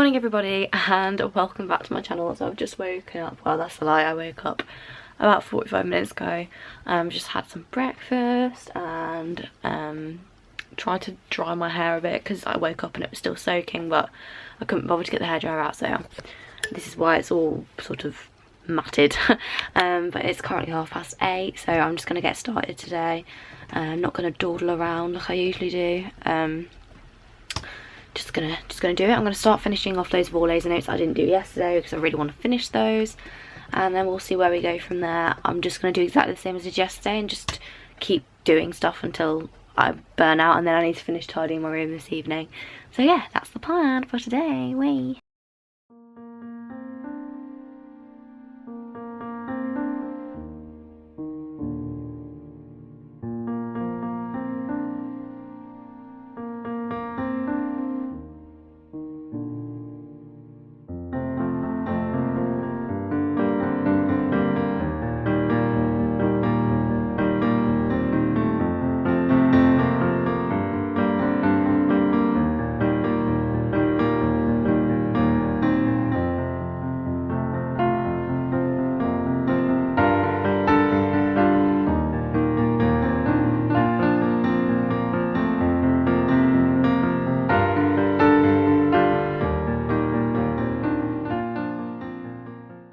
Morning everybody and welcome back to my channel. So I've just woken up, well that's a lie, I woke up about 45 minutes ago. Just had some breakfast and tried to dry my hair a bit because I woke up and it was still soaking, but I couldn't bother to get the hairdryer out, so this is why it's all sort of matted. But it's currently 8:30, so I'm just going to get started today. I'm not going to dawdle around like I usually do. Just gonna do it. I'm gonna start finishing off those raw laser notes I didn't do yesterday because I really want to finish those, and then we'll see where we go from there. I'm just gonna do exactly the same as I did yesterday and just keep doing stuff until I burn out, and then I need to finish tidying my room this evening. So yeah, that's the plan for today. Whee!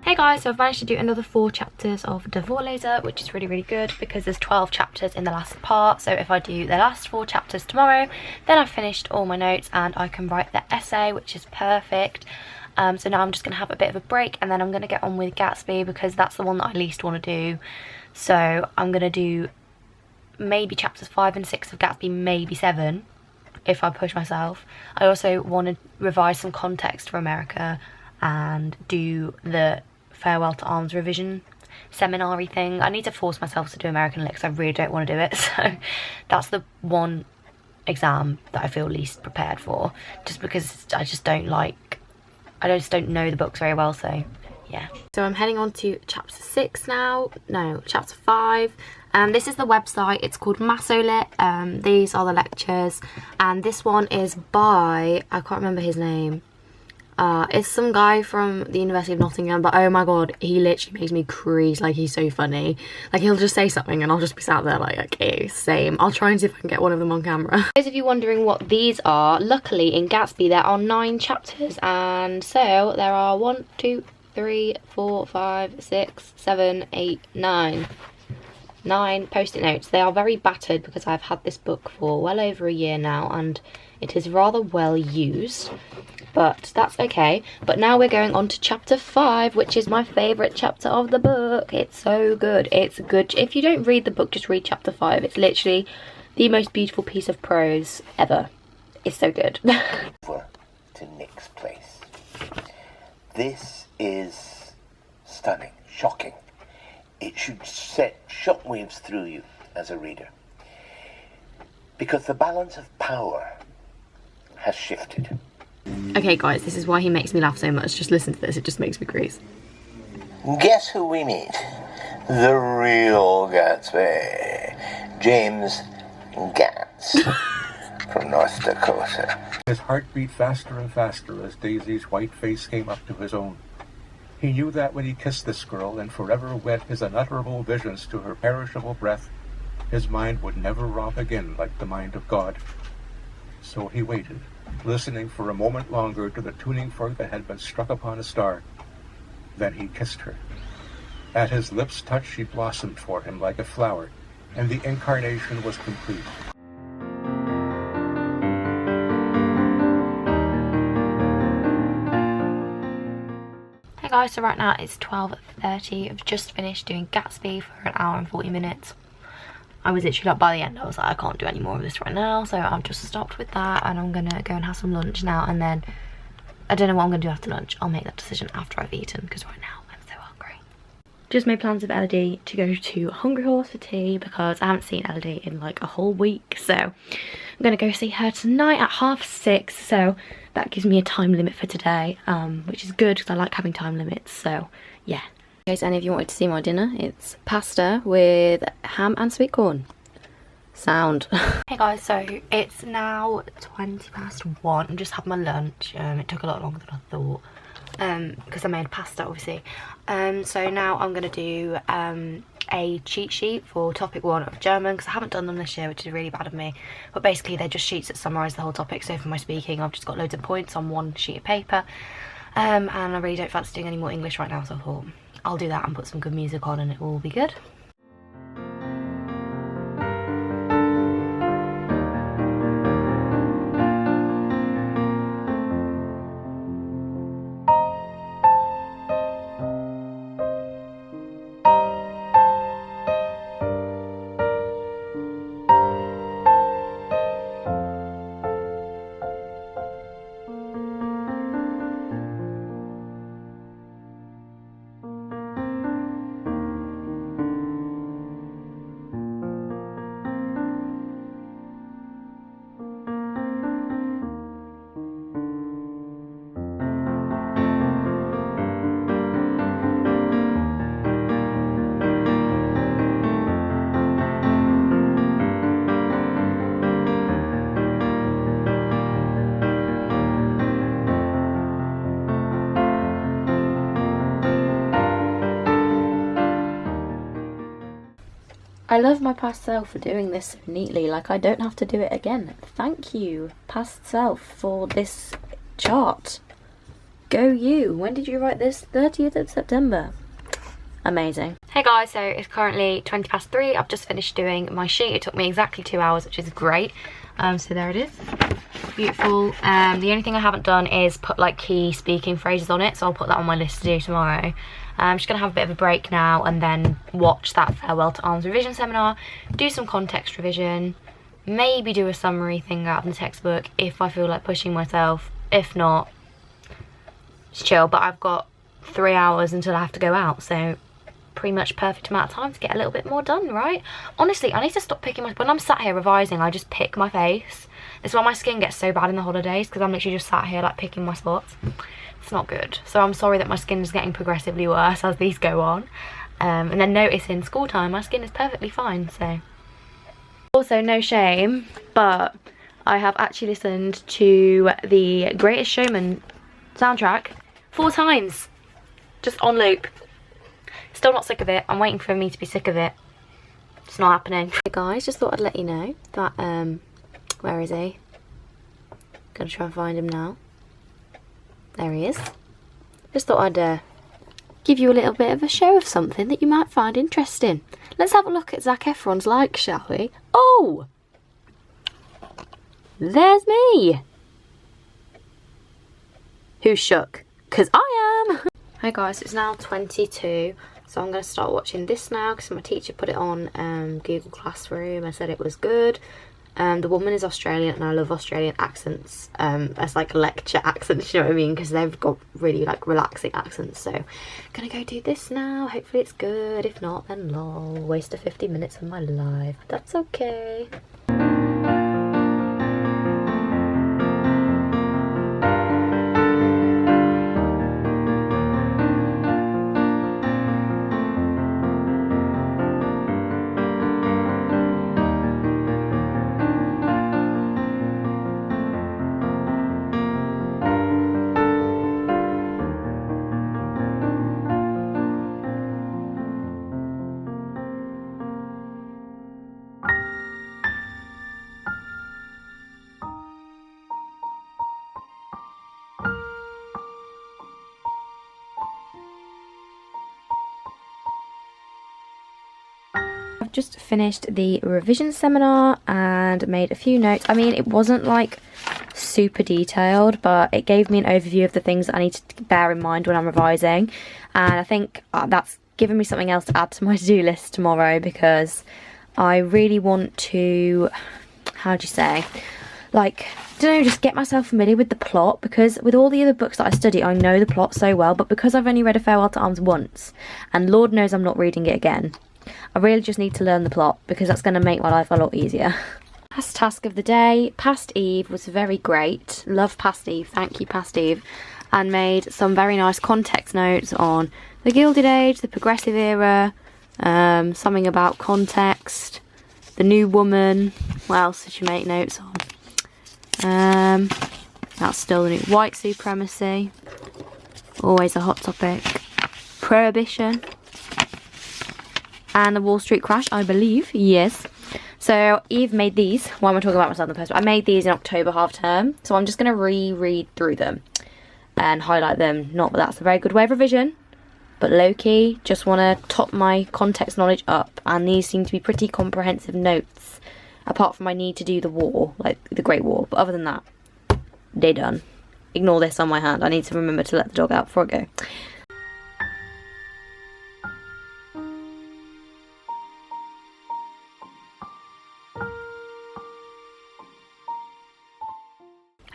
Hey guys, so I've managed to do another 4 chapters of the raw laser, which is really good because there's 12 chapters in the last part. So if I do the last 4 chapters tomorrow, then I've finished all my notes and I can write the essay, which is perfect. So now I'm just going to have a bit of a break and then I'm going to get on with Gatsby because that's the one that I least want to do. So I'm going to do maybe chapters 5 and 6 of Gatsby, maybe 7 if I push myself. I also want to revise some context for America and do the Farewell to Arms revision seminar-y thing. I need to force myself to do American Lit because I really don't want to do it. So that's the one exam that I feel least prepared for, just because I just don't know the books very well. So yeah. So I'm heading on to chapter 6 now. No, chapter 5. This is the website. It's called Massolit. These are the lectures, and this one is by, I can't remember his name. It's some guy from the University of Nottingham, but oh my god, he literally makes me crease. Like, he's so funny. Like, he'll just say something and I'll just be sat there like, okay, same. I'll try and see if I can get one of them on camera. Those of you wondering what these are, luckily in Gatsby there are 9 chapters, and so there are 1, 2, 3, 4, 5, 6, 7, 8, 9. 9 post-it notes. They are very battered because I've had this book for well over a year now and it is rather well used, but that's okay. But now we're going on to chapter 5, which is my favourite chapter of the book. It's so good. It's good. If you don't read the book, just read chapter 5. It's literally the most beautiful piece of prose ever. It's so good. Over to Nick's place. This is stunning, shocking. It should set shockwaves through you as a reader, because the balance of power has shifted. Okay guys, this is why he makes me laugh so much. Just listen to this, it just makes me crease. Guess who we meet? The real Gatsby. James Gats from North Dakota. His heart beat faster and faster as Daisy's white face came up to his own. He knew that when he kissed this girl and forever wed his unutterable visions to her perishable breath, his mind would never romp again like the mind of God. So he waited, listening for a moment longer to the tuning fork that had been struck upon a star. Then he kissed her. At his lips' touch she blossomed for him like a flower, and the incarnation was complete. Hey guys, so right now it's 12:30. I've just finished doing Gatsby for an hour and 40 minutes. I was literally like, by the end I was like, I can't do any more of this right now, so I've just stopped with that and I'm gonna go and have some lunch now, and then I don't know what I'm gonna do after lunch. I'll make that decision after I've eaten because right now I'm so hungry. Just made plans with Elodie to go to Hungry Horse for tea because I haven't seen Elodie in like a whole week, so I'm gonna go see her tonight at 6:30, so that gives me a time limit for today, which is good because I like having time limits, so yeah. In case any of you wanted to see my dinner, it's pasta with ham and sweet corn. sound. Hey guys, so it's now 1:20. I just had my lunch. It took a lot longer than I thought because I made pasta, obviously. So now I'm going to do a cheat sheet for topic 1 of German, because I haven't done them this year, which is really bad of me. But basically they're just sheets that summarise the whole topic. So for my speaking, I've just got loads of points on one sheet of paper. And I really don't fancy doing any more English right now, so I thought I'll do that and put some good music on and it will be good. I love my past self for doing this so neatly, like I don't have to do it again. Thank you, past self, for this chart. Go you. When did you write this? 30th of September. Amazing. Hey guys, so it's currently 3:20. I've just finished doing my sheet. It took me exactly 2 hours, which is great. So there it is. Beautiful. The only thing I haven't done is put like key speaking phrases on it, so I'll put that on my list to do tomorrow. I'm just going to have a bit of a break now and then watch that Farewell to Arms revision seminar, do some context revision, maybe do a summary thing out of the textbook if I feel like pushing myself. If not, it's chill. But I've got 3 hours until I have to go out, so pretty much perfect amount of time to get a little bit more done, right? Honestly, I need to stop picking my... When I'm sat here revising, I just pick my face. It's why my skin gets so bad in the holidays, because I'm literally just sat here like picking my spots. It's not good. So I'm sorry that my skin is getting progressively worse as these go on. And then notice in school time my skin is perfectly fine, so. Also, no shame, but I have actually listened to the Greatest Showman soundtrack 4 times. Just on loop. Still not sick of it. I'm waiting for me to be sick of it. It's not happening. Hey guys, just thought I'd let you know that, where is he? Gonna try and find him now. There he is. Just thought I'd give you a little bit of a show of something that you might find interesting. Let's have a look at Zac Efron's likes, shall we? Oh! There's me! Who's shook? 'Cause I am! Hi guys, it's now 22, so I'm going to start watching this now because my teacher put it on Google Classroom and said it was good. The woman is Australian and I love Australian accents as like lecture accents, you know what I mean, because they've got really like relaxing accents. So gonna go do this now. Hopefully it's good. If not, then lol, waste of 50 minutes of my life. That's okay. I've just finished the revision seminar and made a few notes. I mean, it wasn't like super detailed, but it gave me an overview of the things that I need to bear in mind when I'm revising. And I think that's given me something else to add to my to-do list tomorrow, because I really want to, how do you say, like, I don't know, just get myself familiar with the plot, because with all the other books that I study, I know the plot so well, but because I've only read A Farewell to Arms once, and Lord knows I'm not reading it again, I really just need to learn the plot, because that's going to make my life a lot easier. Last task of the day, Past Eve was very great. Love Past Eve, thank you Past Eve. And made some very nice context notes on the Gilded Age, the Progressive Era, something about context, The New Woman. What else did she make notes on? That's still the new. White Supremacy. Always a hot topic. Prohibition. And the Wall Street crash, I believe. Yes. So Eve made these. Why am I talking about myself in the first? I made these in October half term. So I'm just going to reread through them and highlight them. Not that that's a very good way of revision, but low-key, just want to top my context knowledge up. And these seem to be pretty comprehensive notes, apart from my need to do the war, like the Great War. But other than that, they're done. Ignore this on my hand. I need to remember to let the dog out before I go.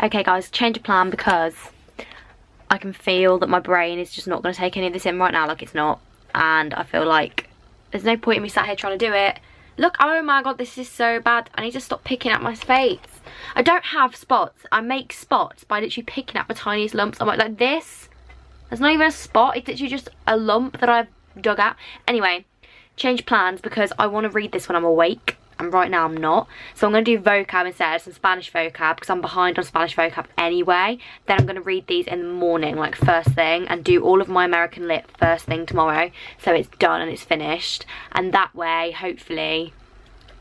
Okay guys, change of plan because I can feel that my brain is just not going to take any of this in right now, like it's not. And I feel like there's no point in me sat here trying to do it. Look, oh my god, this is so bad. I need to stop picking at my face. I don't have spots. I make spots by literally picking at the tiniest lumps. I'm like this. There's not even a spot. It's literally just a lump that I've dug at. Anyway, change plans because I want to read this when I'm awake. And right now I'm not. So I'm going to do vocab instead, some Spanish vocab, because I'm behind on Spanish vocab anyway. Then I'm going to read these in the morning, like first thing, and do all of my American Lit first thing tomorrow. So it's done and it's finished. And that way, hopefully,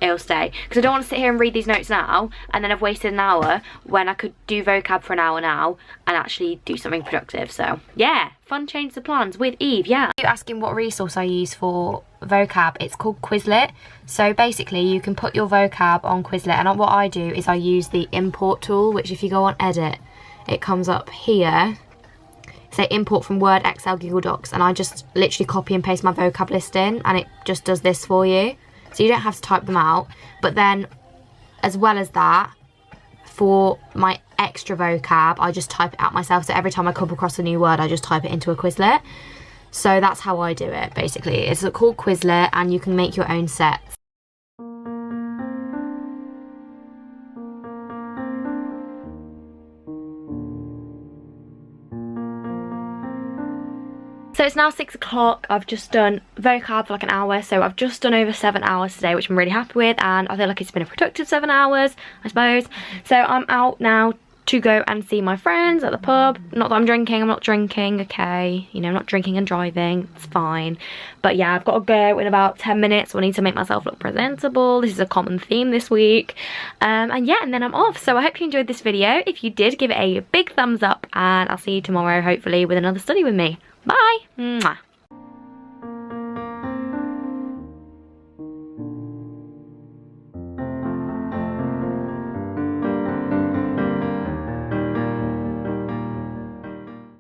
it'll stay. Because I don't want to sit here and read these notes now, and then I've wasted an hour when I could do vocab for an hour now and actually do something productive. So yeah, fun change of plans with Eve, yeah. You're asking what resource I use for vocab. It's called Quizlet. So basically you can put your vocab on Quizlet, and what I do is I use the import tool, which if you go on edit, it comes up here. Say import from Word, Excel, Google Docs, and I just literally copy and paste my vocab list in, and it just does this for you. So you don't have to type them out. But then, as well as that, for my extra vocab, I just type it out myself. So every time I come across a new word, I just type it into a Quizlet. So that's how I do it, basically. It's called Quizlet, and you can make your own sets. So it's now 6 o'clock. I've just done vocab for like an hour, so I've just done over 7 hours today, which I'm really happy with, and I feel like it's been a productive 7 hours, I suppose. So I'm out now to go and see my friends at the pub. Not that I'm drinking, I'm not drinking, okay. You know, I'm not drinking and driving, it's fine. But yeah, I've got to go in about 10 minutes, so I need to make myself look presentable. This is a common theme this week. And yeah, and then I'm off. So I hope you enjoyed this video. If you did, give it a big thumbs up, and I'll see you tomorrow, hopefully, with another study with me. Bye! Mwah.